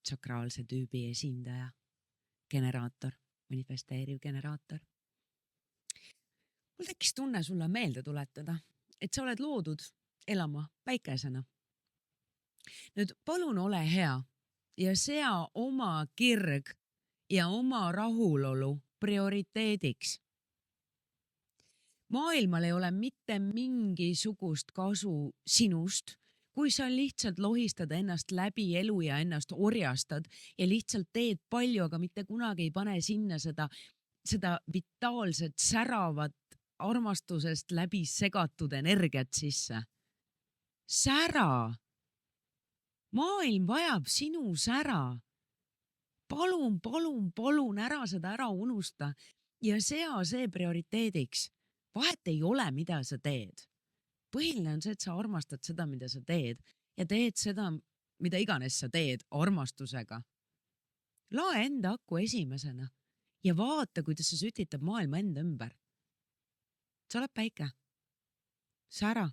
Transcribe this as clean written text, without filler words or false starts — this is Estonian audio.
sakraalse tüübi esindaja, generaator, manifesteeriv generaator. Mul tekkis tunne sulle meelde tuletada, et sa oled loodud elama päikesena. Nüüd palun ole hea ja sea oma kirg ja oma rahulolu prioriteediks. Maailmal ei ole mitte mingisugust kasu sinust, kui sa lihtsalt lohistad ennast läbi elu ja ennast orjastad ja lihtsalt teed palju, aga mitte kunagi ei pane sinna seda vitaalset, säravat, armastusest läbi segatud energiat sisse. Sära! Maailm vajab sinu sära. Palun ära seda ära unusta ja sea see prioriteediks. Vahet ei ole, mida sa teed. Põhiline on see, et sa armastad seda, mida sa teed ja teed seda, mida iganes sa teed armastusega. Lae enda aku esimesena ja vaata, kuidas sa sütitab maailma enda ümber. Sa oled päike. Sära.